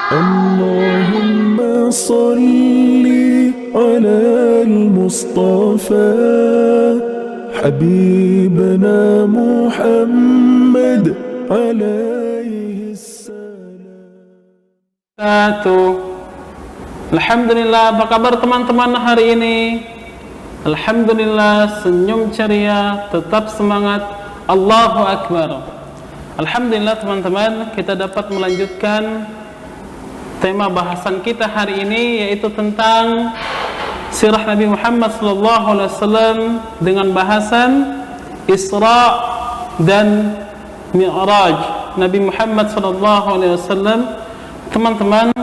اللهم صل على المصطفى حبيبنا محمد عليه السلام. Alhamdulillah, apa kabar teman-teman hari ini? Alhamdulillah, senyum ceria, tetap semangat. Allahu Akbar. Alhamdulillah teman-teman, kita dapat melanjutkan tema bahasan kita hari ini, yaitu tentang sirah Nabi Muhammad SAW dengan bahasan Isra dan Mi'raj Nabi Muhammad SAW. Teman-teman,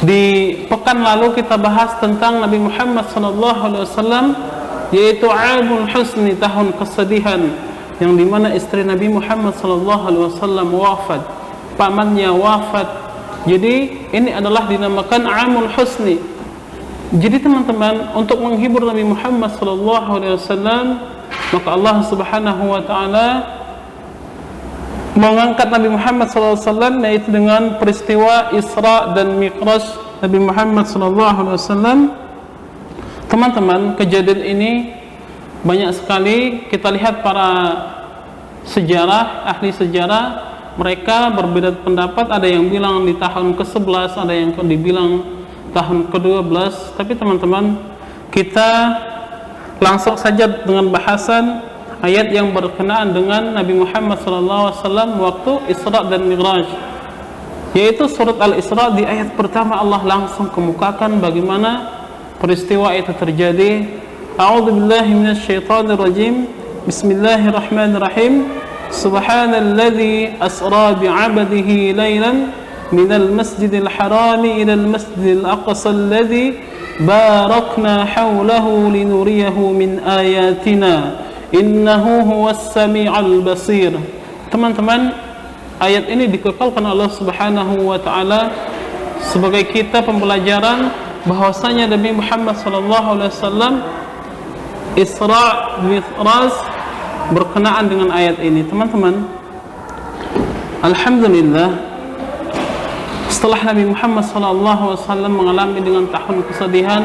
di pekan lalu kita bahas tentang Nabi Muhammad SAW, yaitu Amul Husni, tahun kesedihan, yang dimana istri Nabi Muhammad SAW wafat, pamannya wafat. Jadi ini adalah dinamakan Amul Husni. Jadi teman-teman, untuk menghibur Nabi Muhammad SAW, maka Allah Subhanahu wa Ta'ala mengangkat Nabi Muhammad SAW, yaitu dengan peristiwa Isra dan Mi'raj Nabi Muhammad SAW. Teman-teman, kejadian ini banyak sekali kita lihat para sejarah, ahli sejarah, mereka berbeda pendapat. Ada yang bilang di tahun ke-11, ada yang dibilang tahun ke-12. Tapi teman-teman, kita langsung saja dengan bahasan ayat yang berkenaan dengan Nabi Muhammad SAW waktu Isra dan Mi'raj, yaitu surat Al-Isra. Di ayat pertama Allah langsung kemukakan bagaimana peristiwa itu terjadi. A'udzubillahi minasyaitonirrajim. Bismillahirrahmanirrahim. Subhanalladzi asra bi'abdihi lailan minal masjidil harami ilal masjidil aqsa alladzi barakna hawlahu linuriyahu min ayatina innahu huwas sami'ul basir. Teman-teman, ayat ini dikekalkan Allah Subhanahu wa Ta'ala sebagai kita pembelajaran bahwasanya Nabi Muhammad SAW Isra Mi'raj berkenaan dengan ayat ini. Teman-teman, alhamdulillah, setelah Nabi Muhammad SAW mengalami dengan tahun kesedihan,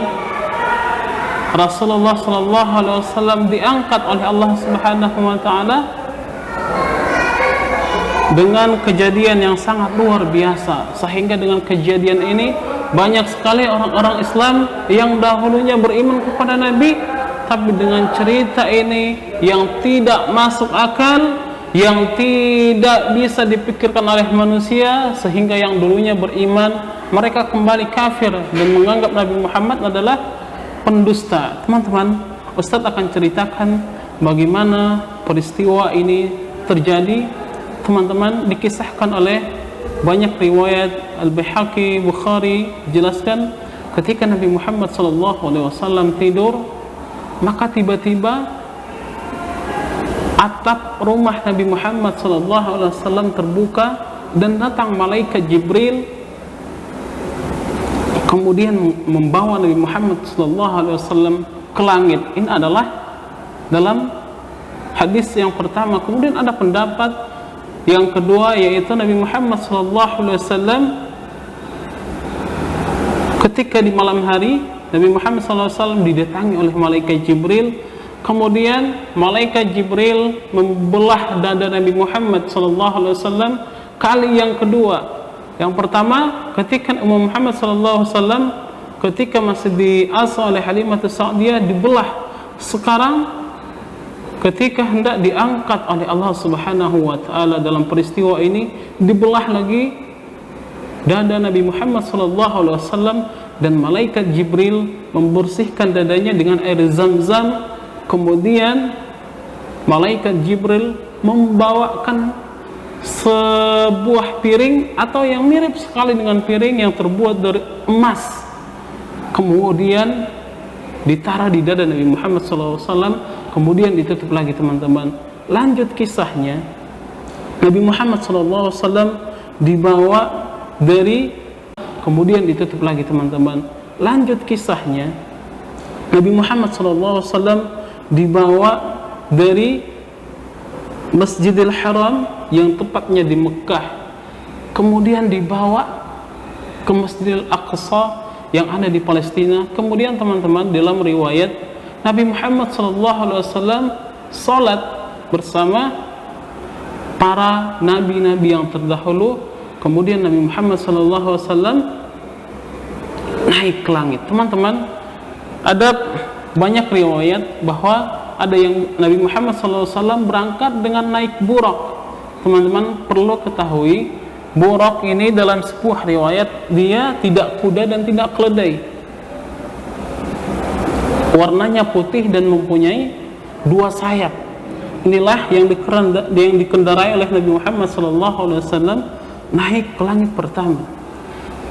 Rasulullah SAW diangkat oleh Allah Subhanahu wa Ta'ala dengan kejadian yang sangat luar biasa. Sehingga dengan kejadian ini banyak sekali orang-orang Islam yang dahulunya beriman kepada Nabi, tapi dengan cerita ini yang tidak masuk akal, yang tidak bisa dipikirkan oleh manusia, sehingga yang dulunya beriman mereka kembali kafir dan menganggap Nabi Muhammad adalah pendusta. Teman-teman, Ustadz akan ceritakan bagaimana peristiwa ini terjadi. Teman-teman, dikisahkan oleh banyak riwayat. Al-Baihaqi, Bukhari jelaskan ketika Nabi Muhammad SAW tidur, maka tiba-tiba atap rumah Nabi Muhammad SAW terbuka dan datang malaikat Jibril, kemudian membawa Nabi Muhammad SAW ke langit. Ini adalah dalam hadis yang pertama. Kemudian ada pendapat yang kedua, yaitu Nabi Muhammad SAW ketika di malam hari, Nabi Muhammad SAW didatangi oleh malaikat Jibril. Kemudian malaikat Jibril membelah dada Nabi Muhammad SAW kali yang kedua. Yang pertama ketika Muhammad SAW ketika masih diasuh oleh Halimah Sa'diyah dibelah. Sekarang ketika hendak diangkat oleh Allah Subhanahu wa Ta'ala dalam peristiwa ini, dibelah lagi dada Nabi Muhammad SAW dan malaikat Jibril membersihkan dadanya dengan air Zam-Zam. Kemudian malaikat Jibril membawakan sebuah piring atau yang mirip sekali dengan piring yang terbuat dari emas, kemudian ditaruh di dada Nabi Muhammad SAW, kemudian ditutup lagi. Teman-teman, lanjut kisahnya, Nabi Muhammad SAW dibawa dari, kemudian ditutup lagi. Teman-teman, lanjut kisahnya, Nabi Muhammad SAW dibawa dari Masjidil Haram yang tepatnya di Mekah, kemudian dibawa ke Masjidil Aqsa yang ada di Palestina. Kemudian teman-teman, dalam riwayat Nabi Muhammad SAW salat bersama para nabi-nabi yang terdahulu. Kemudian Nabi Muhammad SAW naik ke langit. Teman-teman, ada banyak riwayat bahwa ada yang Nabi Muhammad SAW berangkat dengan naik burak. Teman-teman perlu ketahui, burak ini dalam sebuah riwayat dia tidak kuda dan tidak keledai. Warnanya putih dan mempunyai 2 sayap. Inilah yang dikendarai oleh Nabi Muhammad SAW naik ke langit pertama.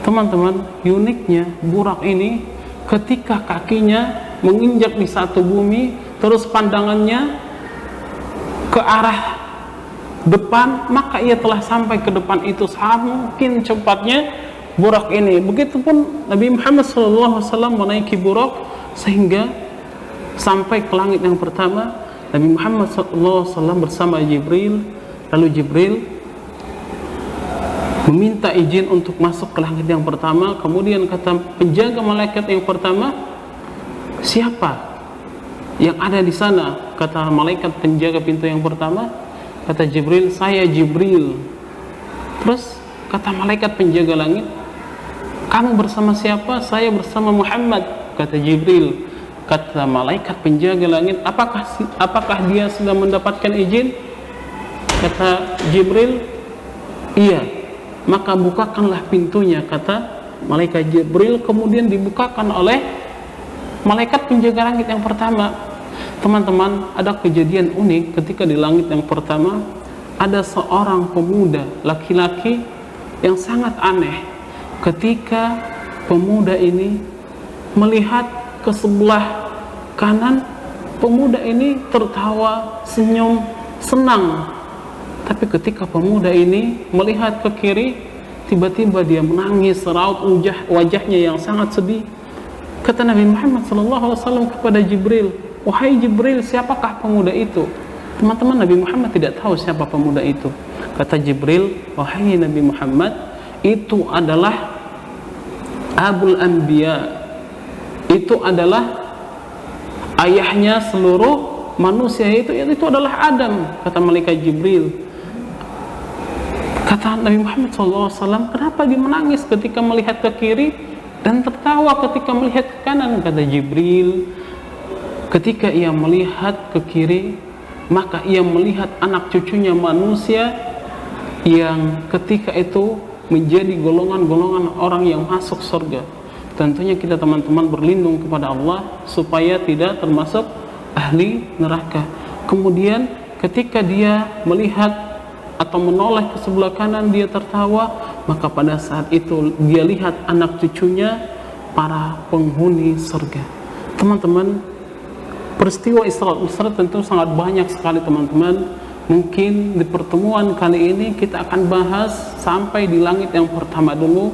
Teman-teman, uniknya burak ini ketika kakinya menginjak di satu bumi, terus pandangannya ke arah depan, maka ia telah sampai ke depan itu semakin cepatnya burak ini. Begitupun Nabi Muhammad SAW menaiki burak sehingga sampai ke langit yang pertama. Nabi Muhammad SAW bersama Jibril, lalu Jibril meminta izin untuk masuk ke langit yang pertama. Kemudian kata penjaga malaikat yang pertama, siapa yang ada di sana? Kata malaikat penjaga pintu yang pertama, kata Jibril, saya Jibril. Terus kata malaikat penjaga langit, kamu bersama siapa? Saya bersama Muhammad, kata Jibril. Kata malaikat penjaga langit, apakah dia sudah mendapatkan izin? Kata Jibril, iya. Maka bukakanlah pintunya, kata malaikat Jibril. Kemudian dibukakan oleh malaikat penjaga langit yang pertama. Teman-teman, ada kejadian unik ketika di langit yang pertama. Ada seorang pemuda laki-laki yang sangat aneh. Ketika pemuda ini melihat ke sebelah kanan, pemuda ini tertawa, senyum, senang. Tapi ketika pemuda ini melihat ke kiri, tiba-tiba dia menangis, raut wajahnya yang sangat sedih. Kata Nabi Muhammad SAW kepada Jibril, wahai Jibril, siapakah pemuda itu? Teman-teman, Nabi Muhammad tidak tahu siapa pemuda itu. Kata Jibril, wahai Nabi Muhammad, itu adalah Abul Anbiya, itu adalah ayahnya seluruh manusia, itu adalah Adam. Kata malaikat Jibril. Kata Nabi Muhammad SAW, kenapa dia menangis ketika melihat ke kiri dan tertawa ketika melihat ke kanan? Kata Jibril, ketika ia melihat ke kiri, maka ia melihat anak cucunya manusia yang ketika itu menjadi golongan-golongan orang yang masuk surga. Tentunya kita teman-teman berlindung kepada Allah supaya tidak termasuk ahli neraka. Kemudian ketika dia melihat atau menoleh ke sebelah kanan, dia tertawa, maka pada saat itu dia lihat anak cucunya para penghuni surga. Teman-teman, peristiwa Isra Mi'raj tentu sangat banyak sekali teman-teman. Mungkin di pertemuan kali ini kita akan bahas sampai di langit yang pertama dulu.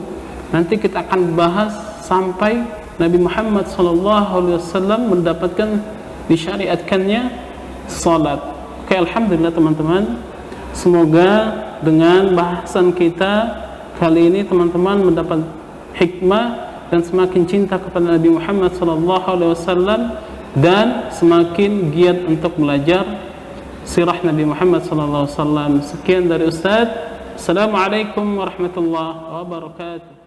Nanti kita akan bahas sampai Nabi Muhammad SAW mendapatkan disyariatkannya salat. Oke, alhamdulillah teman-teman. Semoga dengan bahasan kita kali ini teman-teman mendapat hikmah dan semakin cinta kepada Nabi Muhammad SAW dan semakin giat untuk belajar sirah Nabi Muhammad SAW. Sekian dari Ustaz. Assalamualaikum warahmatullahi wabarakatuh.